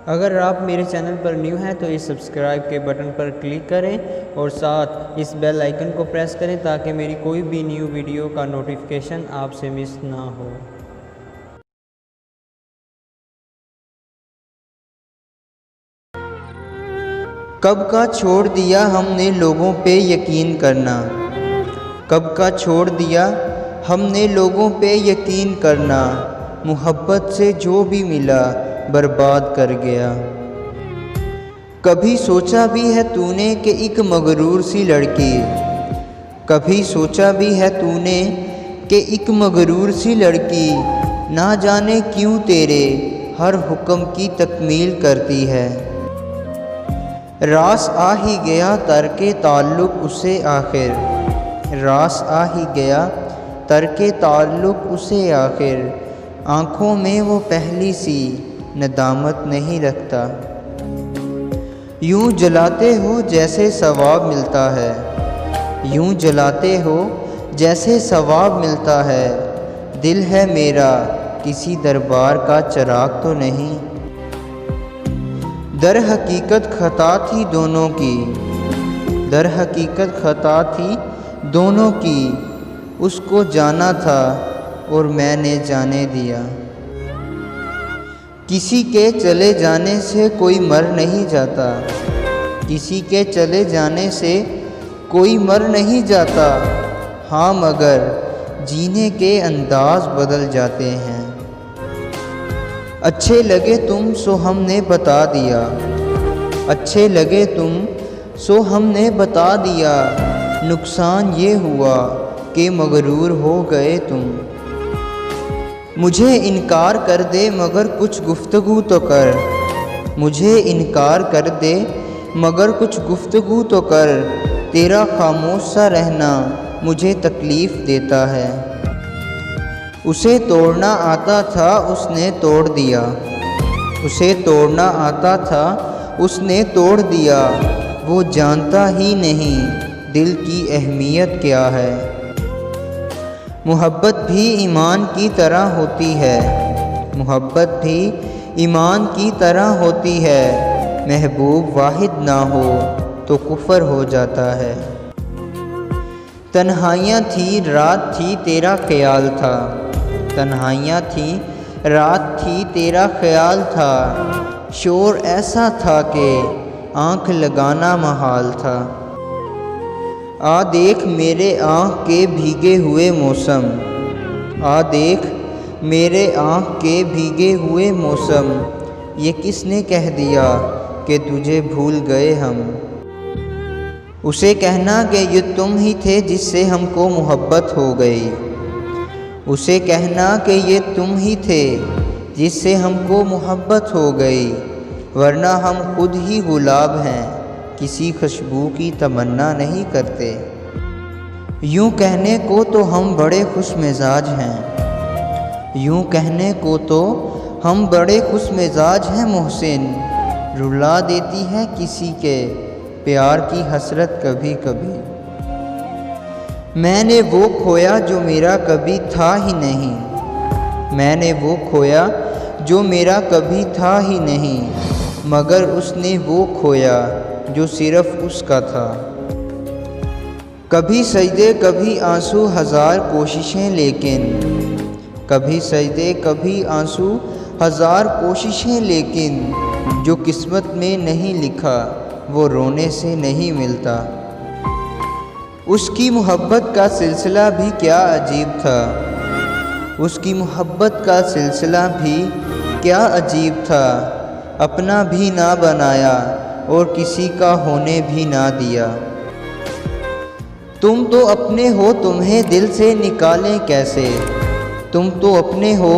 अगर आप मेरे चैनल पर न्यू हैं तो इस सब्सक्राइब के बटन पर क्लिक करें और साथ इस बेल आइकन को प्रेस करें ताकि मेरी कोई भी न्यू वीडियो का नोटिफिकेशन आपसे मिस ना हो। कब का छोड़ दिया हमने लोगों पे यकीन करना, कब का छोड़ दिया हमने लोगों पे यकीन करना, मोहब्बत से जो भी मिला बर्बाद कर गया। कभी सोचा भी है तूने कि एक मगरूर सी लड़की, कभी सोचा भी है तूने कि एक मगरूर सी लड़की ना जाने क्यों तेरे हर हुक्म की तकमील करती है। रास आ ही गया तरके ताल्लुक़ उसे आखिर, रास आ ही गया तरके ताल्लुक़ उसे आखिर, आँखों में वो पहली सी नदामत नहीं रखता। यूँ जलाते हो जैसे सवाब मिलता है, यूँ जलाते हो जैसे सवाब मिलता है, दिल है मेरा किसी दरबार का चिराग तो नहीं। दर हकीकत खता थी दोनों की, दर हकीकत खता थी दोनों की, उसको जाना था और मैंने जाने दिया। किसी के चले जाने से कोई मर नहीं जाता, किसी के चले जाने से कोई मर नहीं जाता, हाँ मगर जीने के अंदाज बदल जाते हैं। अच्छे लगे तुम सो हमने बता दिया, अच्छे लगे तुम सो हमने बता दिया, नुकसान ये हुआ कि मगरूर हो गए तुम। मुझे इनकार कर दे मगर कुछ गुफ्तगू तो कर, मुझे इनकार कर दे मगर कुछ गुफ्तगू तो कर, तेरा खामोश सा रहना मुझे तकलीफ़ देता है। उसे तोड़ना आता था उसने तोड़ दिया, उसे तोड़ना आता था उसने तोड़ दिया, वो जानता ही नहीं दिल की अहमियत क्या है। मोहब्बत भी ईमान की तरह होती है, मोहब्बत भी ईमान की तरह होती है, महबूब वाहिद ना हो तो कुफर हो जाता है। तन्हाइयाँ थी रात थी तेरा ख्याल था, तन्हाइयाँ थी रात थी तेरा ख्याल था, शोर ऐसा था कि आँख लगाना महाल था। आ देख मेरे आँख के भीगे हुए मौसम, आ देख मेरे आँख के भीगे हुए मौसम, ये किसने कह दिया कि तुझे भूल गए हम। उसे कहना कि ये तुम ही थे जिससे हमको मोहब्बत हो गई, उसे कहना कि ये तुम ही थे जिससे हमको मोहब्बत हो गई, वरना हम खुद ही गुलाब हैं किसी खुशबू की तमन्ना नहीं करते। यूँ कहने को तो हम बड़े खुश मिजाज हैं, यूँ कहने को तो हम बड़े खुश मिजाज हैं मोहसिन, रुला देती है किसी के प्यार की हसरत कभी कभी। मैंने वो खोया जो मेरा कभी था ही नहीं, मैंने वो खोया जो मेरा कभी था ही नहीं, मगर उसने वो खोया जो सिर्फ उसका था। कभी सजदे कभी आंसू हज़ार कोशिशें लेकिन, कभी सजदे कभी आंसू हज़ार कोशिशें लेकिन, जो किस्मत में नहीं लिखा वो रोने से नहीं मिलता। उसकी मोहब्बत का सिलसिला भी क्या अजीब था, उसकी मोहब्बत का सिलसिला भी क्या अजीब था, अपना भी ना बनाया और किसी का होने भी ना दिया। तुम तो अपने हो तुम्हें दिल से निकालें कैसे, तुम तो अपने हो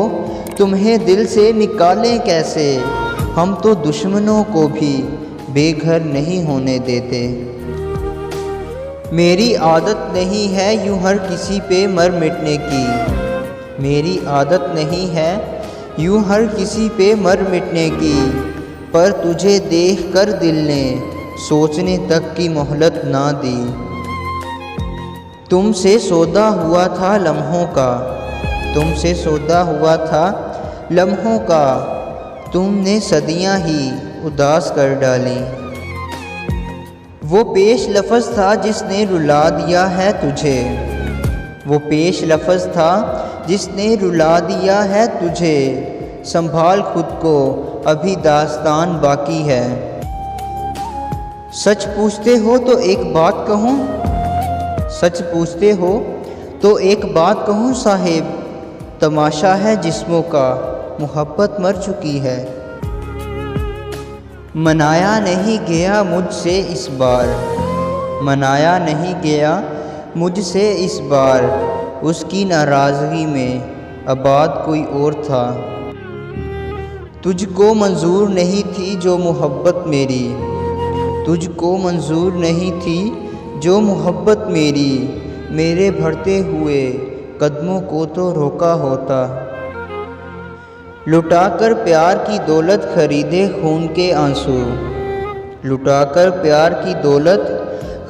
तुम्हें दिल से निकालें कैसे, हम तो दुश्मनों को भी बेघर नहीं होने देते। मेरी आदत नहीं है यूँ हर किसी पे मर मिटने की, मेरी आदत नहीं है यूँ हर किसी पे मर मिटने की, पर तुझे देख कर दिल ने सोचने तक की मोहलत ना दी। तुमसे सौदा हुआ था लम्हों का, तुमसे सौदा हुआ था लम्हों का, तुमने सदियां ही उदास कर डाली। वो पेश लफ्ज़ था जिसने रुला दिया है तुझे, वो पेश लफ्ज़ था जिसने रुला दिया है तुझे। संभाल खुद को, अभी दास्तान बाकी है। सच पूछते हो तो एक बात कहूँ, सच पूछते हो तो एक बात कहूँ साहिब, तमाशा है जिस्मों का, मोहब्बत मर चुकी है। मनाया नहीं गया मुझसे इस बार, मनाया नहीं गया मुझसे इस बार। उसकी नाराज़गी में आबाद कोई और था। तुझको मंजूर नहीं थी जो मोहब्बत मेरी, तुझको मंजूर नहीं थी जो मोहब्बत मेरी। मेरे बढ़ते हुए कदमों को तो रोका होता। लुटाकर प्यार की दौलत खरीदे खून के आंसू, लुटाकर प्यार की दौलत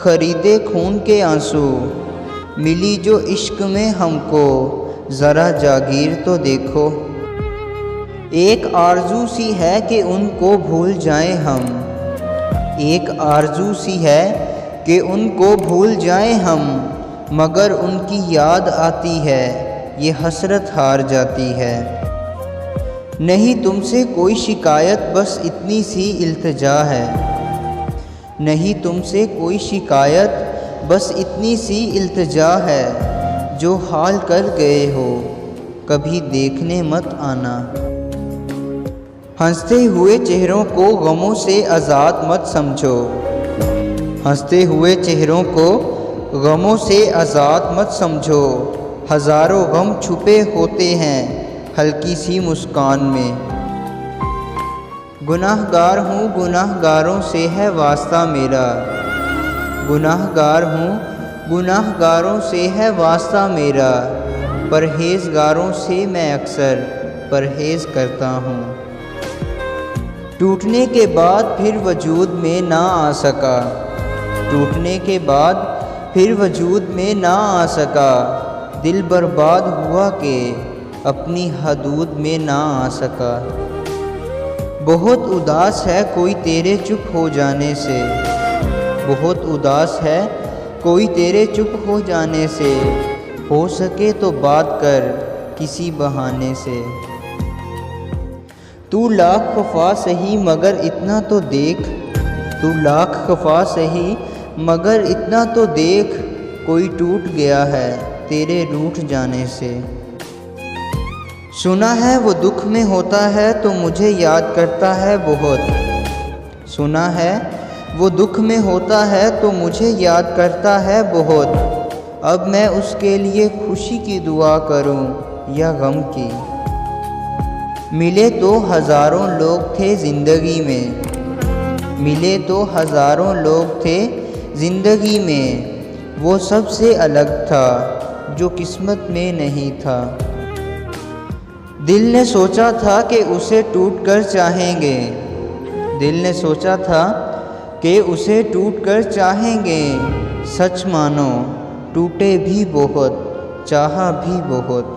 खरीदे खून के आंसू। मिली जो इश्क में हमको, ज़रा जागीर तो देखो। एक आरज़ू सी है कि उनको भूल जाएं हम, एक आरज़ू सी है कि उनको भूल जाएं हम। मगर उनकी याद आती है, ये हसरत हार जाती है। नहीं तुमसे कोई शिकायत, बस इतनी सी इल्तिजा है। नहीं तुमसे कोई शिकायत, बस इतनी सी इल्तिजा है। जो हाल कर गए हो कभी देखने मत आना। हंसते हुए चेहरों को गमों से आज़ाद मत समझो, हंसते हुए चेहरों को गमों से आज़ाद मत समझो। हज़ारों गम छुपे होते हैं हल्की सी मुस्कान में। गुनाहगार हूँ, गुनाहगारों से है वास्ता मेरा, गुनाहगार हूँ, गुनाहगारों से है वास्ता मेरा। परहेज़गारों से मैं अक्सर परहेज़ करता हूँ। टूटने के बाद फिर वजूद में ना आ सका, टूटने के बाद फिर वजूद में ना आ सका। दिल बर्बाद हुआ कि अपनी हदूद में ना आ सका। बहुत उदास है कोई तेरे चुप हो जाने से, बहुत उदास है कोई तेरे चुप हो जाने से। हो सके तो बात कर किसी बहाने से। तू लाख खफा सही मगर इतना तो देख, तू लाख खफा सही मगर इतना तो देख। कोई टूट गया है तेरे रूठ जाने से। सुना है वो दुख में होता है तो मुझे याद करता है बहुत, सुना है वो दुख में होता है तो मुझे याद करता है बहुत। अब मैं उसके लिए खुशी की दुआ करूं या गम की। मिले तो हज़ारों लोग थे ज़िंदगी में, मिले तो हज़ारों लोग थे ज़िंदगी में। वो सबसे अलग था जो किस्मत में नहीं था। दिल ने सोचा था कि उसे टूट कर चाहेंगे, दिल ने सोचा था कि उसे टूट कर चाहेंगे। सच मानो टूटे भी बहुत, चाहा भी बहुत।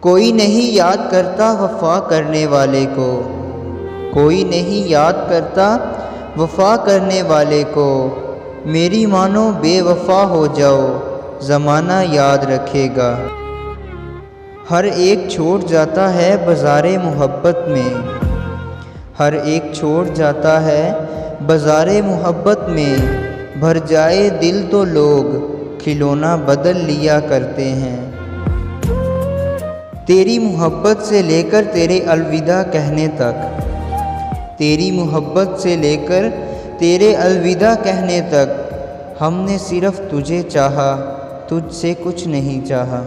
कोई नहीं याद करता वफ़ा करने वाले को, कोई नहीं याद करता वफ़ा करने वाले को। मेरी मानो बेवफ़ा हो जाओ, ज़माना याद रखेगा। हर एक छोड़ जाता है बाज़ारे मोहब्बत में, हर एक छोड़ जाता है बाज़ारे मोहब्बत में। भर जाए दिल तो लोग खिलौना बदल लिया करते हैं। तेरी मोहब्बत से लेकर तेरे अलविदा कहने तक, तेरी मोहब्बत से लेकर तेरे अलविदा कहने तक। हमने सिर्फ तुझे चाहा, तुझसे कुछ नहीं चाहा।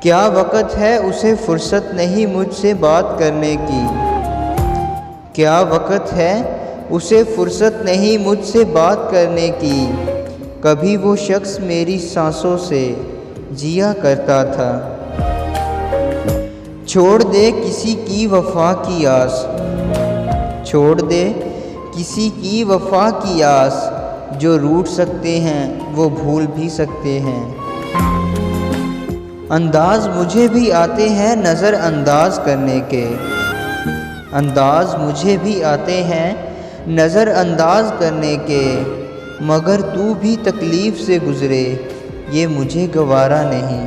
क्या वक़्त है उसे फुर्सत नहीं मुझसे बात करने की, क्या वक़्त है उसे फुर्सत नहीं मुझसे बात करने की। कभी वो शख्स मेरी सांसों से जिया करता था। छोड़ दे किसी की वफ़ा की आस, छोड़ दे किसी की वफ़ा की आस। जो रूठ सकते हैं वो भूल भी सकते हैं। अंदाज़ मुझे भी आते हैं नज़रअंदाज करने के, अंदाज़ मुझे भी आते हैं नज़रअंदाज करने के, मगर तू भी तकलीफ़ से गुज़रे ये मुझे गवारा नहीं।